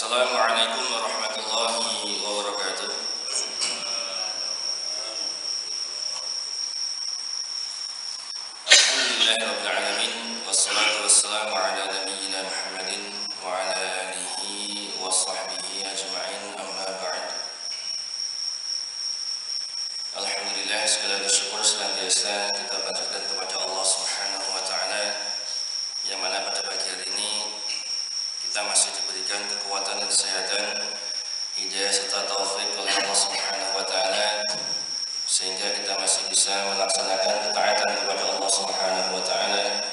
Assalamualaikum warahmatullahi wabarakatuh. Alhamdulillahirabbil alamin wassalatu wassalamu ala nabiyyina Muhammadin wa ala alihi wa sahbihi ajma'in, amma ba'd. Alhamdulillah, segala syukur senantiasa kita panjatkan kepada Allah Subhanahu wa taala, yang mana pada pagi hari ini kita masih diberikan kekuatan dan kesehatan, hidayah serta taufik oleh Allah Subhanahu wa taala, sehingga kita masih bisa melaksanakan ketaatan kepada Allah Subhanahu wa taala.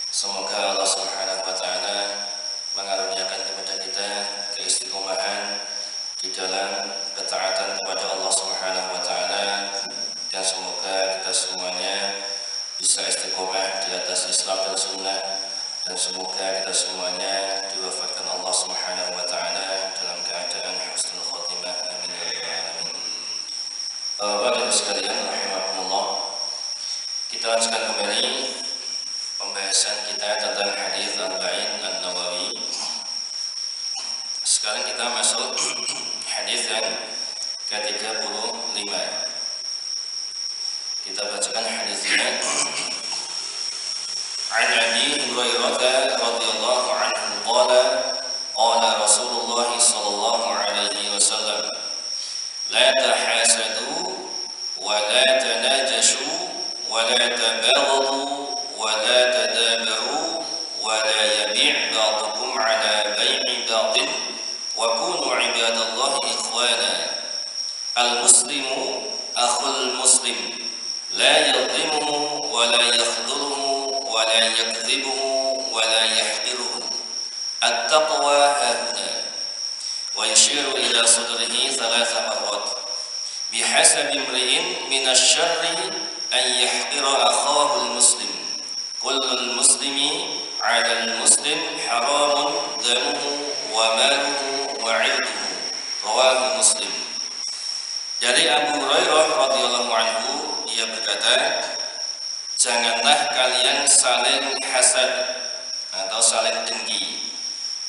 Semoga Allah Subhanahu wa taala mengaruniakan kepada kita keistiqomahan di dalam ketaatan kepada Allah Subhanahu wa taala, dan semoga kita semuanya bisa istiqomah di atas Islam dan Sunnah, dan semoga kita semuanya diwafatkan Allah Subhanahu wa taala dalam keadaan husnul khotimah. Amin ya rabbal alamin. Bapak Ibu sekalian rahimakumullah, kita lanjutkan kembali pembahasan kita tentang hadis Arba'in An-Nawawi. Sekarang kita masuk hadis yang ke-35. Kita bacakan hadisnya. An Abi Hurairah radhiyallahu anhu qala qala Rasulullah sallallahu alaihi wasallam la tahasadu wa la tanajashu wa la tabaghadu wa la tadabaru wa la yabi' ba'dukum ala bai'i ba'din wa kunu ibadallahi ikhwana. Al-muslimu akhul muslim la yadhlimuhu wa la yakhdhuluhu wa la yakdhibuhu wa la yahqiruhu. At-taqwa hahuna. Wa yushiru ila sudrihi thalatha marrat. Bihasabi imri'in minasy-syarri an yahqira akhahu al-muslim. Kullul muslimi 'ala al-muslim haramun damuhu wa maluhu wa 'irduhu. Rawahu Muslim. Dari Abu Hurairah radhiyallahu anhu, ia berkata, janganlah kalian saling hasad atau saling dengki,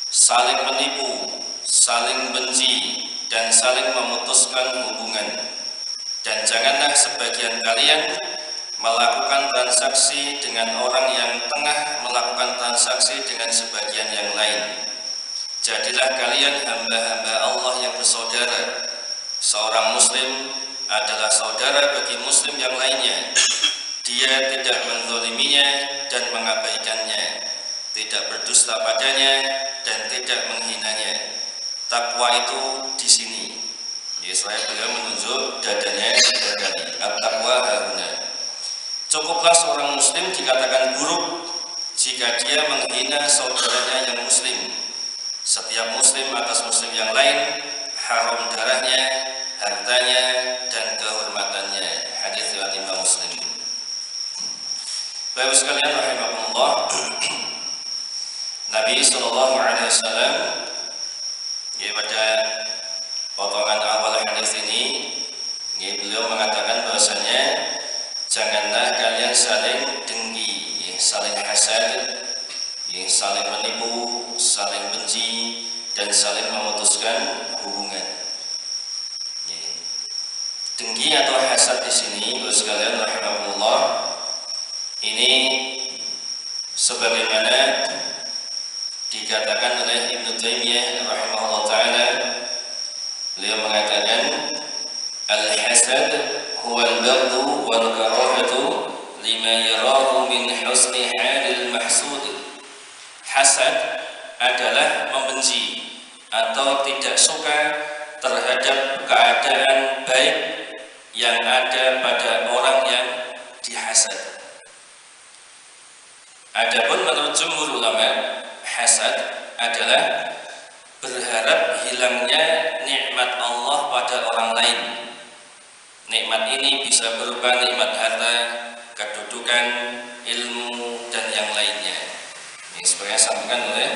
saling menipu, saling benci, dan saling memutuskan hubungan. Dan janganlah sebagian kalian melakukan transaksi dengan orang yang tengah melakukan transaksi dengan sebagian yang lain. Jadilah kalian hamba-hamba Allah yang bersaudara. Seorang muslim adalah saudara bagi muslim yang lainnya. Dia tidak menzaliminya dan mengabaikannya, tidak berdusta padanya dan tidak menghinanya. Takwa itu di sini. Saya beliau menunjuk dadanya dadani. At-taqwa hahuna. Cukuplah seorang muslim dikatakan buruk jika dia menghina saudaranya yang muslim. Setiap muslim atas muslim yang lain haram darahnya, hartanya, dan kehormatannya. Hadis riwayat Imam Muslim. Bapak sekalian rahimakumullah, Nabi sallallahu alaihi wasallam pada potongan awal hadis ini beliau mengatakan bahwasanya janganlah kalian saling dengki, saling hasad, saling menipu, saling benci, dan saling memutuskan hubungan. Dengki atau hasad di sini, Bapak sekalian rahimakumullah, ini sebagaimana dikatakan oleh Ibnu Taimiyah rahimahullah taala, beliau mengatakan al-hasad huwa al-baghdhu wal karahatu lima yarahu min husni halil mahsud. Hasad adalah membenci atau tidak suka terhadap keadaan baik yang ada pada orang yang dihasad. Adapun menurut jumhur ulama, hasad adalah berharap hilangnya nikmat Allah pada orang lain. Nikmat ini bisa berupa nikmat harta, kedudukan, ilmu, dan yang lainnya. Ini sebagai sampaikan oleh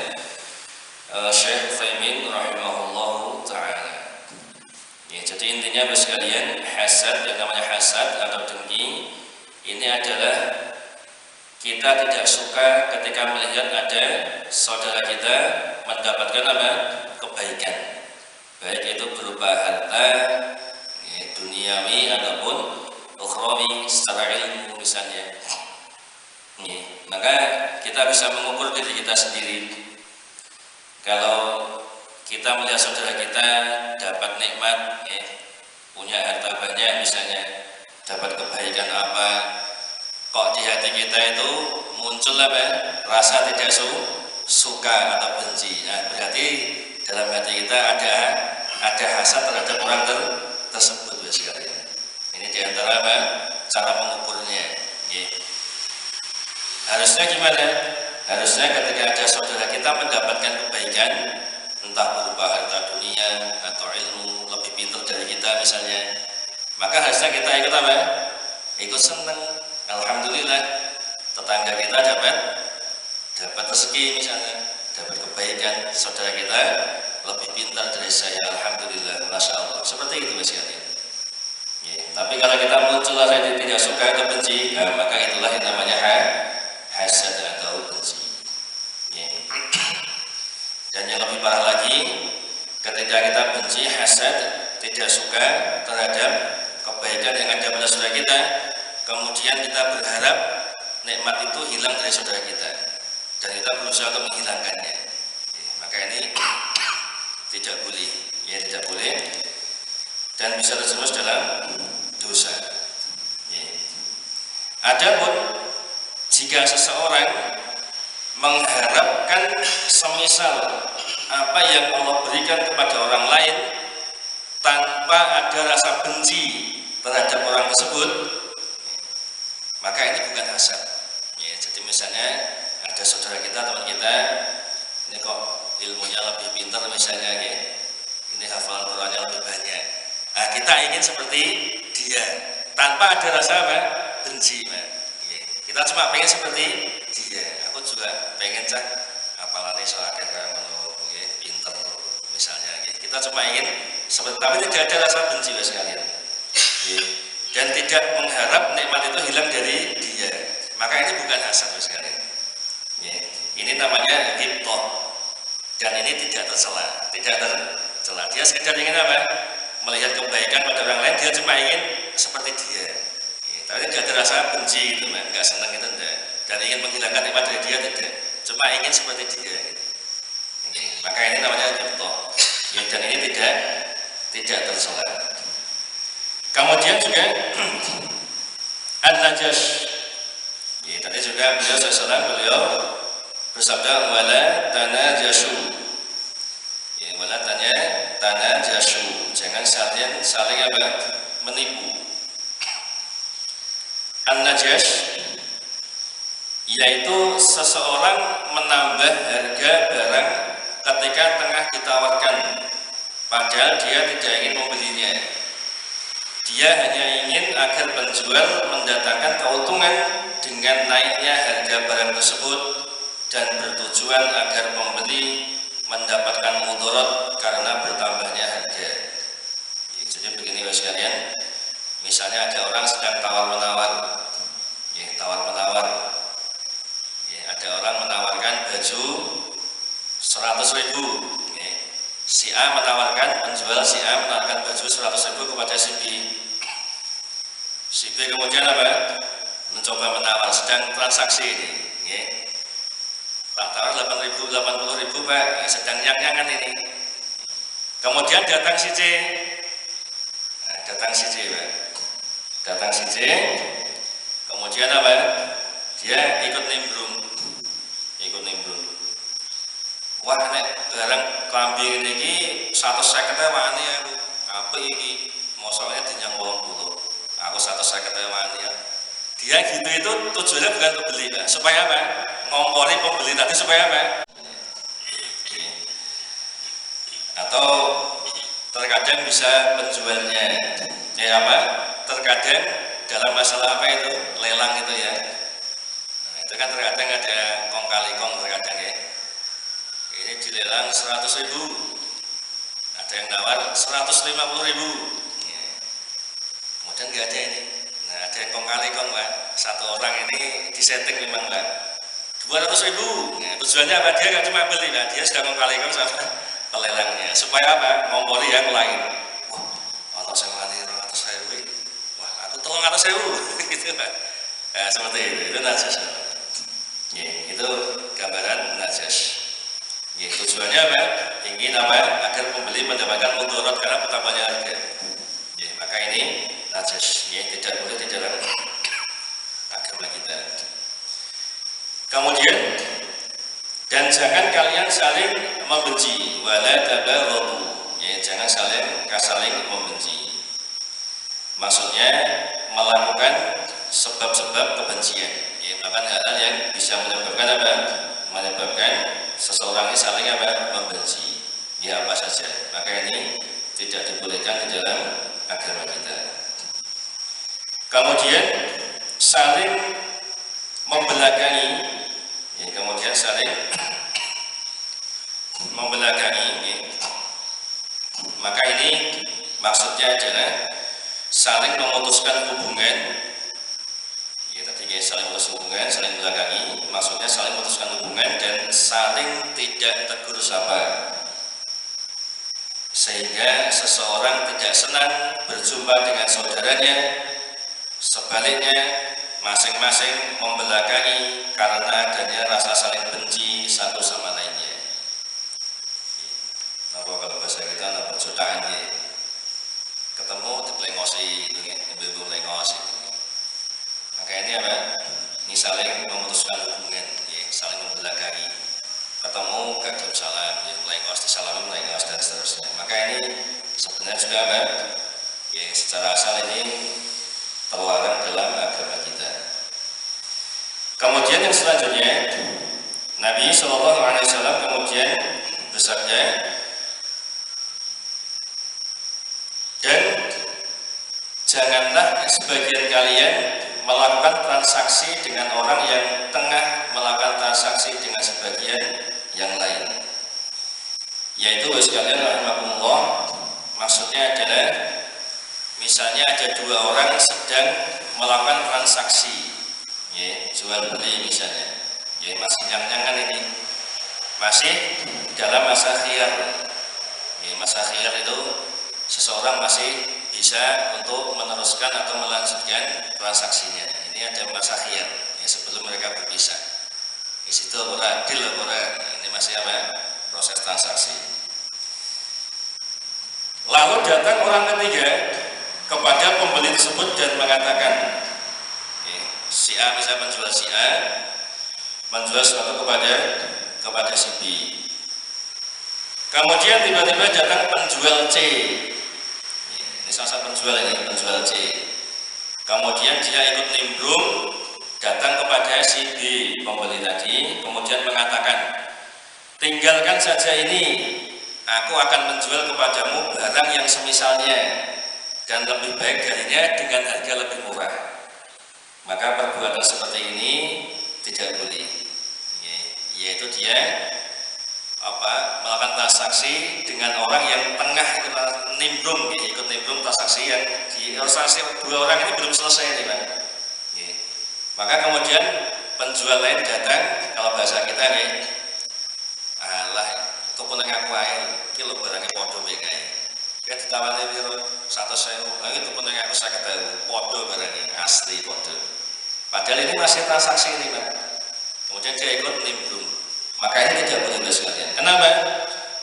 Syekh Utsaimin rahimahullahu ta'ala. Jadi intinya Bapak sekalian, hasad, yang namanya hasad atau dengki, ini adalah kita tidak suka ketika melihat ada saudara kita mendapatkan apa? Kebaikan, baik itu berupa harta, ya, duniawi ataupun ukhrawi secara ilmu misalnya. Ya, maka kita bisa mengukur diri kita sendiri. Kalau kita melihat saudara kita dapat nikmat, ya, punya harta banyak misalnya, dapat kebaikan apa, kok di hati kita itu muncul apa? Rasa tidak suka atau benci. Nah, berarti dalam hati kita ada hasad terhadap orang tersebut, sekalian. Ini diantara apa? Cara mengukurnya. Ya. Harusnya gimana? Harusnya ketika ada saudara kita mendapatkan kebaikan, entah berupa harta dunia atau ilmu, lebih pintar dari kita misalnya, maka harusnya kita ikut apa? Ikut senang. Alhamdulillah, tetangga kita dapat rezeki misalnya, dapat kebaikan, saudara kita lebih pintar dari saya, alhamdulillah, masya Allah. Seperti itu sekalian. Ya, tapi kalau kita muncul rasa tidak suka atau benci, maka itulah yang namanya hasad atau benci. Ya. Dan yang lebih parah lagi, ketika kita benci, hasad, tidak suka terhadap kebaikan yang ada pada saudara kita, kemudian kita berharap nikmat itu hilang dari saudara kita, dan kita berusaha untuk menghilangkannya. Ya, maka ini tidak boleh, ya tidak boleh, dan bisa terjerumus dalam dosa. Ya. Adapun jika seseorang mengharapkan semisal apa yang Allah berikan kepada orang lain tanpa ada rasa benci terhadap orang tersebut, maka ini bukan hasad. Ya, jadi misalnya ada saudara kita, teman kita, ini kok ilmunya lebih pintar misalnya, ya, ini hafalan Qurannya lebih banyak. Nah, kita ingin seperti dia tanpa ada rasa apa? Benci. Ya, kita cuma pengen seperti dia. Aku juga pengen cak hafalannya soalnya kamu, ya, pintar misalnya. Ya. Kita cuma ingin seperti, tapi tidak ada rasa benci sekalian. Ya. Dan tidak mengharap nikmat itu hilang dari dia, maka ini bukan hasad sekalian. Ya, ini namanya ghibthah, dan ini tidak tercela, Dia sekedar ingin apa? Melihat kebaikan pada orang lain, dia cuma ingin seperti dia. Ya, tapi tidak ada rasa benci gitu, nggak senang itu enggak. Dan ingin menghilangkan nikmat dari dia tidak, cuma ingin seperti dia. Ya, maka ini namanya ghibthah. Ya, dan ini tidak tercela. Kemudian juga An-Najash. Ya, tadi juga beliau bersabda wala tanajashu. Ya, wala tanajashu. Jangan saling apa? Menipu. An-Najash yaitu seseorang menambah harga barang ketika tengah ditawarkan, padahal dia tidak ingin membelinya. Dia hanya ingin agar penjual mendatangkan keuntungan dengan naiknya harga barang tersebut dan bertujuan agar pembeli mendapatkan mudarat karena bertambahnya harga. Ya, jadi begini sekalian, misalnya ada orang sedang tawar-menawar, ya, tawar-menawar. Ya, ada orang menawarkan baju 100.000. Ya. Si A menawarkan, penjual si A menawarkan baju 100.000 kepada si B. Si B kemudian apa? Mencoba menawar, sedang transaksi ini. Ya. Tak tawar 80.000 Pak, ya, sedang nyang-nyangan ini. Kemudian datang si C. Nah, datang si C Pak. Datang si C. Kemudian apa? Dia ikut nimbrung. Wah, nek barang kambing ini 150 wani aku. Apa ini? Mosoknya dinyang 80. Aku 150 wani. Dia gitu itu tujuannya bukan pembeli, Pak. Supaya apa? Ngompori pembeli tadi supaya apa? Atau terkadang bisa penjualnya. Ya apa? Terkadang dalam masalah apa itu? Lelang itu ya. Nah, itu kan terkadang ada kong kali kong terkadang ya. Ini dilelang 100.000, ada yang nawar 150.000. Ya. Kemudian nggak ada ini. Nah, ada yang kong kali kong Pak. satu orang ini disetting memang Pak 200.000. Nah, tujuannya apa? Dia nggak cuma beli, nah, dia sudah mengkalikan sama pelelangnya supaya apa? Ngompori yang lain. Wah, kalau saya wani 200.000, wah aku 300.000 gitu Pak. Nah, seperti itu najas. Ya, itu gambaran najas. Ya, tujuannya apa? Ingin apa? Agar pembeli mendapatkan mudarat karena betapanya harga. Ya, maka ini najas. Ya, tidak boleh di dalam agama kita. Kemudian dan jangan kalian saling membenci, wala tabaghadu. Ya, jangan saling membenci. Maksudnya melakukan sebab-sebab kebencian. Ya, melakukan hal-hal yang bisa menyebabkan apa? Menyebabkan seseorang ini saling apa? Membenci. Ya, apa saja. Maka ini tidak dibolehkan di dalam agama kita. Kemudian saling membelakangi. Ya, kemudian saling membelakangi. Ya. Maka ini maksudnya adalah saling memutuskan hubungan. Ya, tadi ya, saling memutuskan hubungan, saling membelakangi. Maksudnya saling memutuskan hubungan dan saling tidak tegur sapa. Sehingga seseorang tidak senang berjumpa dengan saudaranya. Sebaliknya masing-masing membelakangi karena adanya rasa saling benci satu sama lainnya. Nah, kalau bahasa kita ada perjodohan ya. Ketemu dipelengosi itu ya, ibu-ibu lengos itu. Maka ini apa? Ini saling memutuskan hubungan, ya, saling membelakangi. Ketemu gagap salam, ya, lengos disalami, lengos dan seterusnya. Maka ini sebenarnya juga apa? Ya, secara asal ini terlarang dalam agama kita. Kemudian yang selanjutnya Nabi SAW kemudian bersabda, dan janganlah sebagian kalian melakukan transaksi dengan orang yang tengah melakukan transaksi dengan sebagian yang lain. Yaitu sekalian rahimakumullah, maksudnya adalah misalnya ada dua orang sedang melakukan transaksi, ya, jual beli misalnya, ya, masih nyang-nyangan ini, masih dalam masa khiyar. Ya, masa khiyar itu seseorang masih bisa untuk meneruskan atau melanjutkan transaksinya. Ini ada masa khiyar, ya, sebelum mereka berpisah. Di situ adil, ini masih apa? Proses transaksi. Lalu datang orang ketiga kepada pembeli tersebut dan mengatakan, si A bisa menjual si A, menjual sesuatu kepada si B. Kemudian tiba-tiba datang penjual C. Ini salah satu penjual C. Kemudian dia ikut nimbrung datang kepada si B pembeli tadi, kemudian mengatakan, tinggalkan saja ini, aku akan menjual kepadamu barang yang semisalnya dan lebih baik darinya dengan harga lebih murah. Maka perbuatan seperti ini tidak boleh, yaitu dia melakukan transaksi dengan orang yang tengah nimbrung, ikut nimbrung transaksi yang di transaksi dua orang ini belum selesai nih Pak. Maka kemudian penjual lain datang, kalau bahasa kita nih, alah toko nang aku ae, iki lho barangnya padha wae kae. Ya ditawani piro 100.000, itu toko nang aku 50.000, padha barangnya asli padha. Padahal ini masih transaksi ini Pak. Kemudian dia ikut nimbrung. Maka ini tidak boleh sekalian. Kenapa?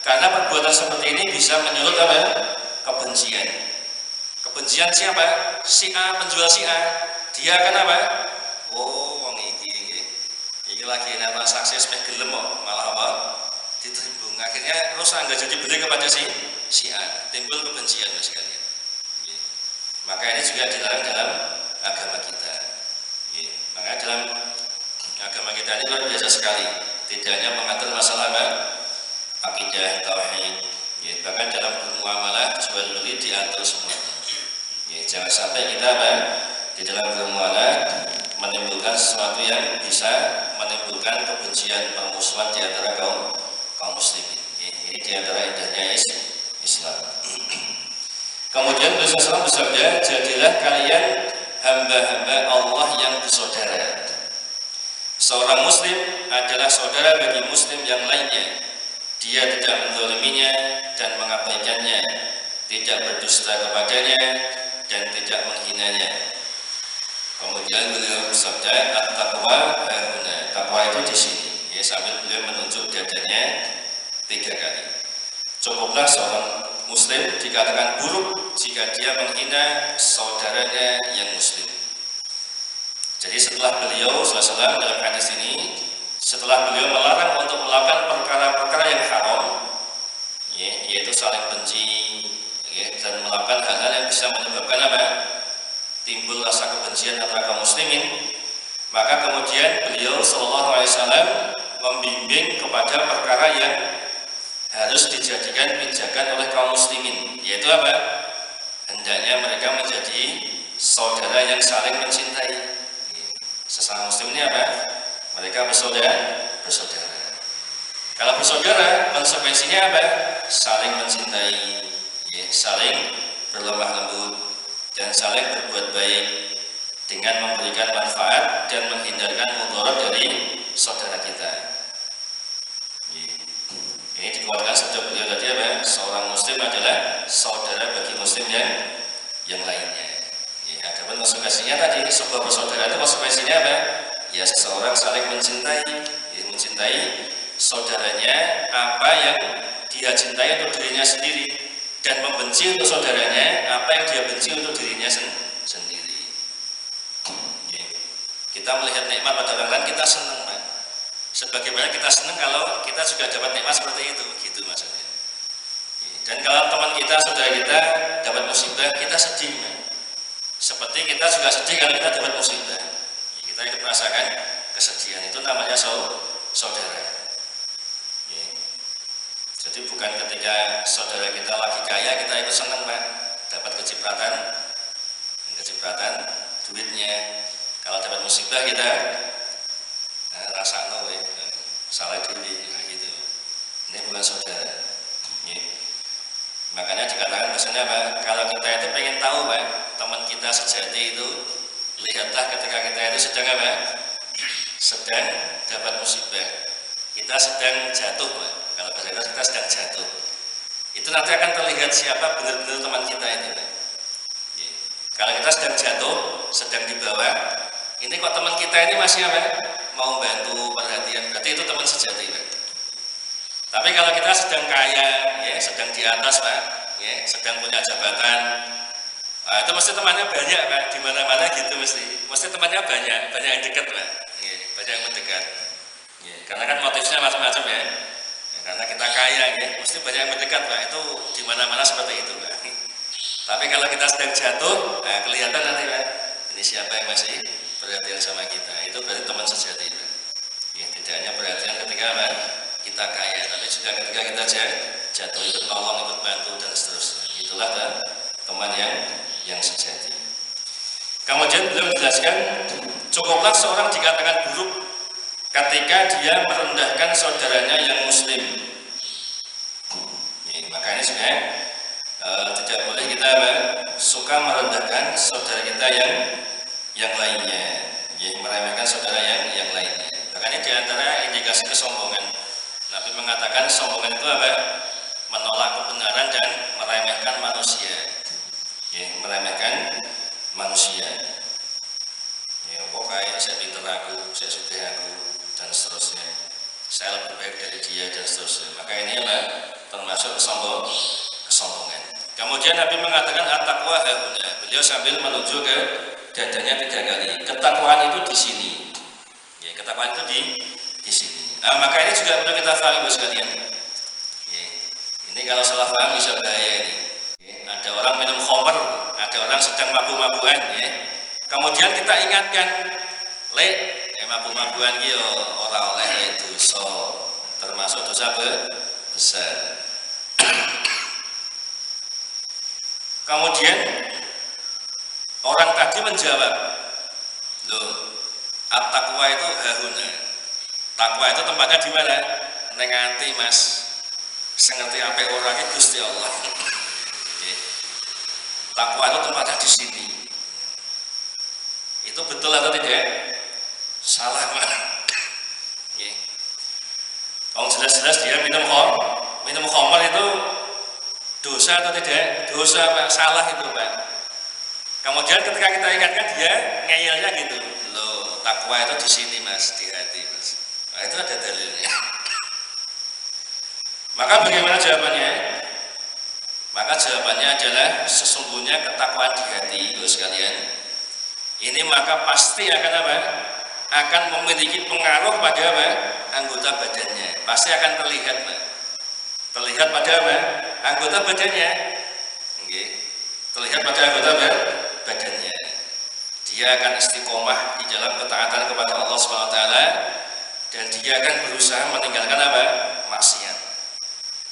Karena perbuatan seperti ini bisa menyulut apa? Kebencian. Kebencian siapa? Si A, penjual si A. Dia akan apa? Oh, wong iki lagi enak transaksi semeh gelem kok, malah apa? Ditimbung. Akhirnya terus enggak jadi beli kepada si A. Timbul kebencian sekalian. Maka ini juga dilarang dalam agama kita. Maka dalam agama kita ini luar biasa sekali. Tidak hanya mengatur masalah akidah, tauhid, bahkan dalam bermuamalah jual beli diatur semuanya. Jangan sampai kita di dalam bermuamalah menimbulkan sesuatu yang bisa menimbulkan kebencian, permusuhan di antara kaum muslimin. Ini di antara indahnya Islam. Kemudian Rasulullah SAW bersabda, jadilah kalian hamba-hamba Allah yang bersaudara. Seorang muslim adalah saudara bagi muslim yang lainnya. Dia tidak menzaliminya dan mengabaikannya, tidak berdusta kepadanya dan tidak menghinanya. Kemudian beliau bersabda, at-taqwa hahuna. Takwa itu di sini. Ya, sambil beliau menunjuk dadanya 3 kali. Cukuplah seorang muslim dikatakan buruk jika dia menghina saudaranya yang muslim. Jadi setelah beliau SAW dalam hadis ini, setelah beliau melarang untuk melakukan perkara-perkara yang haram, yaitu saling benci, dan melakukan hal-hal yang bisa menyebabkan apa? Timbul rasa kebencian antara kaum muslimin, maka kemudian beliau SAW membimbing kepada perkara yang harus dijadikan pijakan oleh kaum muslimin, yaitu apa? Hendaknya mereka menjadi saudara yang saling mencintai. Sesama muslim ini apa? Mereka bersaudara. Kalau bersaudara, konsekuensinya apa? Saling mencintai, saling berlemah lembut, dan saling berbuat baik dengan memberikan manfaat dan menghindarkan mudarat dari saudara kita. Ini dikeluarkan sabda beliau tadi apa? Seorang muslim adalah saudara bagi muslim yang lainnya. Adapun konsekuensinya tadi, sebuah persaudaraan itu konsekuensinya apa? Ya, seseorang saling mencintai, mencintai saudaranya apa yang dia cintai untuk dirinya sendiri, dan membenci untuk saudaranya apa yang dia benci untuk dirinya sendiri. Kita melihat nikmat pada orang lain, kita senang, Pak. Sebagaimana kita senang kalau kita juga dapat nikmat seperti itu, gitu maksudnya. Dan kalau teman kita, saudara kita dapat musibah, kita sedih, Pak. Seperti kita juga sedih kalau kita dapat musibah. Kita itu merasakan kesedihan, itu namanya saudara. Jadi bukan ketika saudara kita lagi kaya kita itu senang, Pak, dapat kecipratan duitnya. Kalau dapat musibah kita rasa salah diri, gitu. Ini bukan saudara. Makanya dikatakan biasanya apa? Kalau kita itu pengen tahu, Pak, teman kita sejati itu, lihatlah ketika kita itu sedang apa? Sedang dapat musibah. Kita sedang jatuh, Pak. Kalau bahasa kita sedang jatuh. Itu nanti akan terlihat siapa benar-benar teman kita itu, Pak. Kalau kita sedang jatuh, sedang di bawah, ini kok teman kita ini masih apa? Mau bantu, perhatian, berarti itu teman sejati, Pak. Tapi kalau kita sedang kaya, sedang di atas, Pak, sedang punya jabatan, itu mesti temannya banyak, Pak, di mana-mana gitu mesti temannya banyak yang dekat, Pak, banyak yang mendekat, karena kan motifnya macam-macam ya. Karena kita kaya, mesti banyak yang mendekat, Pak, itu di mana-mana seperti itu, Pak. Tapi kalau kita sedang jatuh, kelihatan nanti, Pak, ini siapa yang masih perhatian sama kita, itu berarti teman sejati, Pak. Tidak hanya perhatian ketika apa? Kita kaya, tapi juga ketika kita jatuh, ikut nolong, ikut bantu, dan seterusnya. Itulah teman yang sejati. Kemudian beliau menjelaskan, cukuplah seorang dikatakan buruk ketika dia merendahkan saudaranya yang muslim. Makanya sebenarnya tidak boleh kita suka merendahkan saudara kita yang lainnya, meremehkan saudara yang lainnya. Makanya di antara indikasi kesombongan, Nabi mengatakan sombongan itu apa? Menolak kebenaran dan meremehkan manusia. Meremehkan manusia. Pokoknya saya pintar aku, saya sudah aku, dan seterusnya. Saya lebih baik dari dia, dan seterusnya. Maka ini apa? Termasuk kesombongan. Kemudian Nabi mengatakan at-taqwa hahuna. Beliau sambil menunjuk ke dadanya 3 kali. Ketakwaan itu di sini. Ketakwaan itu di sini. Maka ini juga perlu kita pahami, Bos sekalian. Ini kalau salah paham bisa bahaya ini. Ada orang minum khamr, ada orang sedang mabuk-mabukan, kemudian kita ingatkan, mabuk-mabukan iki ora oleh dosa, termasuk dosa besar. Kemudian orang tadi menjawab, loh, at-taqwa itu hahuna. Takwa itu tempatnya di mana? Neng ati, Mas. Sengerti apa orangnya Gusti Allah. Takwa itu tempatnya di sini. Itu betul atau tidak? Salah, Pak. Oh, jelas-jelas dia minum khamar itu dosa atau tidak? Dosa, Pak. Salah itu, Pak. Kemudian ketika kita ingatkan dia ngeyelnya gitu. Loh, takwa itu di sini, Mas, di hati, Mas. Nah, itu ada dalilnya. Maka bagaimana jawabannya? Maka jawabannya adalah sesungguhnya ketakwaan di hati, Ibu sekalian. Ini maka pasti akan apa? Akan memiliki pengaruh pada apa? Anggota badannya. Pasti akan terlihat, Pak. Terlihat pada apa? Anggota badannya. Okay. Terlihat pada anggota badannya. Dia akan istiqomah di dalam ketaatan kepada Allah SWT dan dia akan berusaha meninggalkan apa? Maksiat.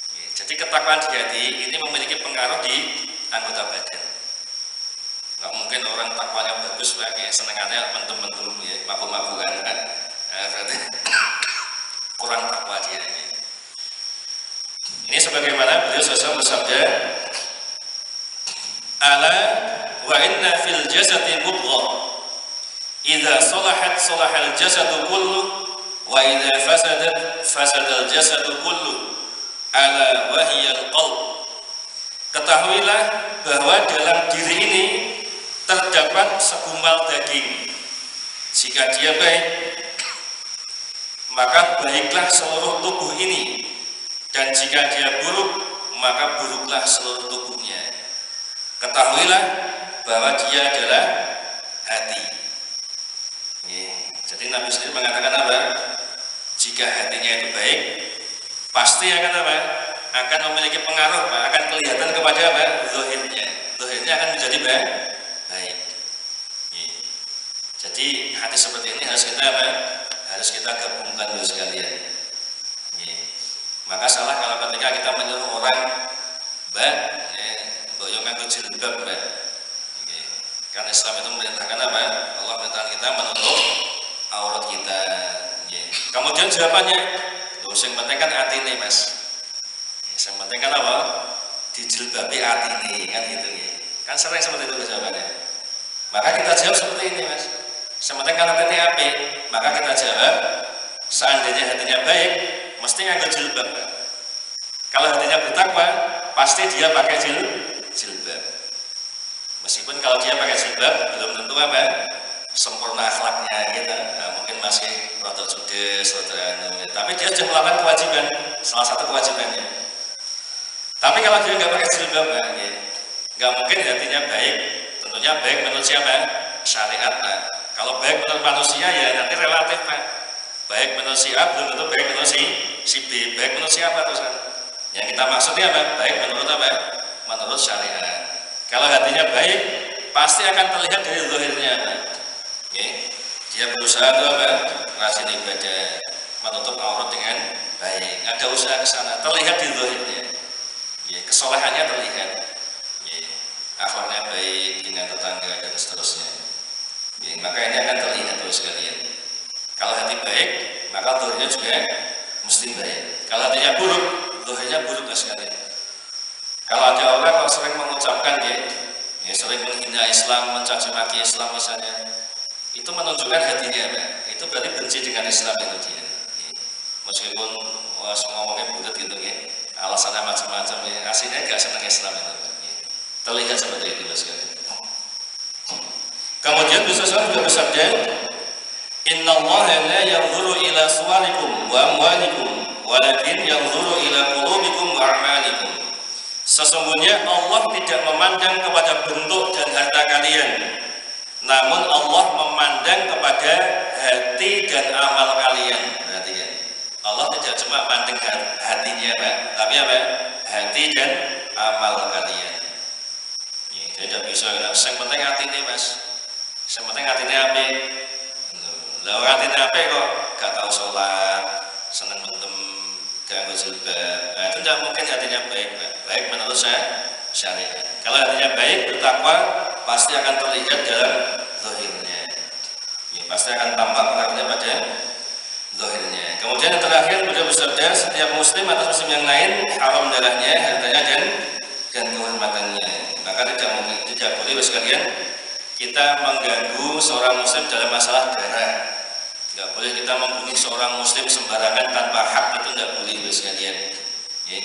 Okay. Jadi ketakwaan di hati ini memiliki pengaruh di anggota badan. Nggak mungkin orang takwanya bagus, Pak, kayak senengannya mendem-mendem ya, mabuk-mabukan kan. Nah, berarti kurang takwa dia ini. Ini sebagaimana beliau SAW bersabda, ala wa inna fil jasadi mudghah idza salahat salahal jasadu kullu wa idza fasadat fasadal jasadu kullu ala wa hiyal qalb. Ketahuilah bahwa dalam diri ini terdapat segumpal daging. Jika dia baik, maka baiklah seluruh tubuh ini, dan jika dia buruk, maka buruklah seluruh tubuhnya. Ketahuilah bahwa dia adalah hati. Jadi Nabi sendiri mengatakan apa? Jika hatinya itu baik, pasti akan apa? Akan memiliki pengaruh, Pak. Akan kelihatan kepada apa? Zahirnya. Zahirnya akan menjadi baik. Jadi hati seperti ini harus kita apa? Harus kita gabungkan dulu sekalian. Maka salah kalau ketika kita menyuruh orang, Mbak, Mbak yang nganggo jilbab, Mbak. Karena Islam itu memerintahkan apa? Allah memerintahkan kita menutup aurat kita. Kemudian jawabannya, yang penting kan hati ini, Mas. Yang penting kan apa? Dijilbabi hati ini, kan gitu ya. Kan sering seperti itu jawabannya. Maka kita jawab seperti ini, Mas. Sementara kalau hatinya api, maka kita jawab, seandainya hatinya baik, mesti nganggo jilbab. Kalau hatinya bertakwa, pasti dia pakai jilbab. Meskipun kalau dia pakai jilbab, belum tentu apa? Sempurna akhlaknya gitu. Nah, mungkin masih rada judes, rada tapi dia sudah melakukan kewajiban, salah satu kewajibannya. Tapi kalau dia nggak pakai jilbab, nggak mungkin hatinya baik. Tentunya baik menurut siapa? Syariat, Pak. Kalau baik menurut manusia ya nanti relatif, Pak. Baik menurut si A belum tentu baik menurut si B. Baik menurut siapa terus kan? Yang kita maksudnya apa? Baik menurut apa? Menurut syariat. Kalau hatinya baik, pasti akan terlihat dari zahirnya, Pak. Dia berusaha itu apa? Rajin ibadah, menutup aurat dengan baik. Ada usaha ke sana, terlihat di zahirnya. Kesolehannya terlihat. Akhlaknya baik dengan tetangga dan seterusnya. Maka ini akan terlihat terus sekalian. Kalau hati baik, maka zahirnya juga mesti baik. Kalau hatinya buruk, zahirnya buruk sekalian. Kalau ada orang yang sering mengucapkan sering menghina Islam, mencaci maki Islam misalnya, itu menunjukkan hatinya, Pak. Itu berarti benci dengan Islam itu dia. Meskipun ngomongnya bulat gitu alasannya macam-macam aslinya nggak senang Islam itu. Terlihat seperti itu sekalian. Kemudian Rasulullah juga bersabda, Innallaha la yanzuru ila suwarikum wa amwalikum, walakin yanzuru ila qulubikum wa a'malikum. Sesungguhnya Allah tidak memandang kepada bentuk dan harta kalian, namun Allah memandang kepada hati dan amal kalian. Perhatikan, Allah tidak cuma mandang hatinya, Pak, tapi apa? Hati dan amal kalian. Jadi tidak bisa, yang penting hati ini, Mas. Yang penting hati ini apa? Lah hati ini apa kok gak tahu sholat, seneng mendem, gak anggo jilbab. Nah, itu tidak mungkin hatinya baik, Pak. Baik menurut syariat. Kalau hatinya baik, bertakwa, pasti akan terlihat dalam zahirnya. Pasti akan tampak pengaruhnya pada zahirnya. Kemudian yang terakhir beliau bersabda, setiap muslim atas muslim yang lain haram darahnya, hartanya dan kehormatannya. Maka tidak boleh sekalian kita mengganggu seorang muslim dalam masalah darah. Nggak boleh kita membunuh seorang muslim sembarangan tanpa hak, itu nggak boleh sekalian. Ya.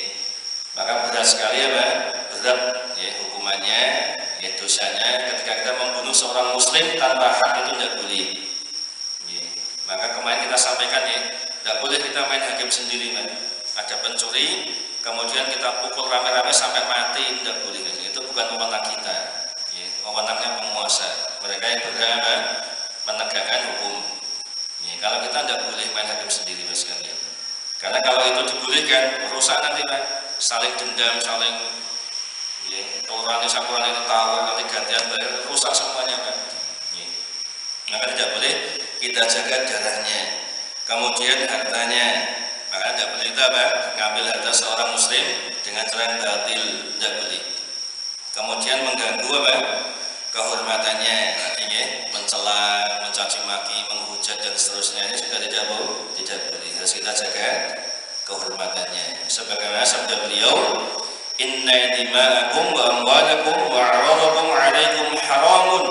Maka berat sekali berat ya hukumannya, ya dosanya ketika kita membunuh seorang muslim tanpa hak, itu nggak boleh. Ya. Maka kemarin kita sampaikan ya, nggak boleh kita main hakim sendiri Ada pencuri, kemudian kita pukul rame-rame sampai mati, nggak boleh. Itu bukan wewenang kita. Ya. Wewenangnya penguasa, mereka yang berhak menegakkan hukum. Ya, kalau kita tidak boleh main hakim sendiri sekalian. Karena kalau itu dibolehkan, rusak nanti saling dendam, saling orang itu tahu, nanti gantian bayar, rusak semuanya Ya. Maka tidak boleh kita jaga darahnya, kemudian hartanya. Maka tidak boleh kita ngambil harta seorang muslim dengan cara yang batil, tidak boleh. Kemudian mengganggu kehormatannya, artinya mencela, mencaci maki, menghujat dan seterusnya, ini juga tidak boleh. Harus kita jaga kehormatannya. Sebagaimana sabda beliau, inna dima'akum wa amwalakum wa a'radakum 'alaikum haramun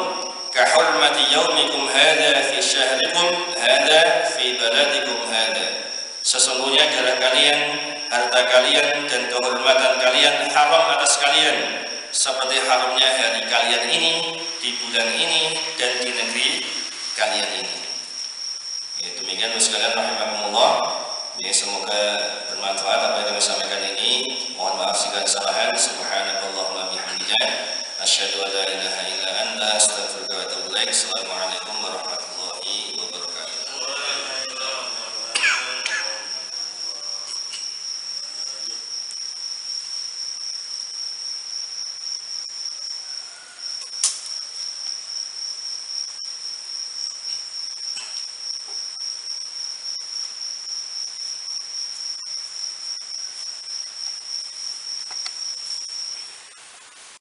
ka hurmati yaumikum hadza fi syahrikum hadza fi baladikum hadza. Sesungguhnya darah kalian, harta kalian dan kehormatan kalian haram atas kalian seperti haramnya hari kalian ini, di bulan ini, dan di negeri kalian ini. Ya, demikian sekalian rahimakumullah. Ya, semoga bermanfaat apa yang kami sampaikan ini. Mohon maaf jika ada kesalahan. Subhanakallahumma bihamdika asyhadu an la ilaha illa anta astaghfiruka wa atubu ilaik. Assalamualaikum warahmatullahi wabarakatuh.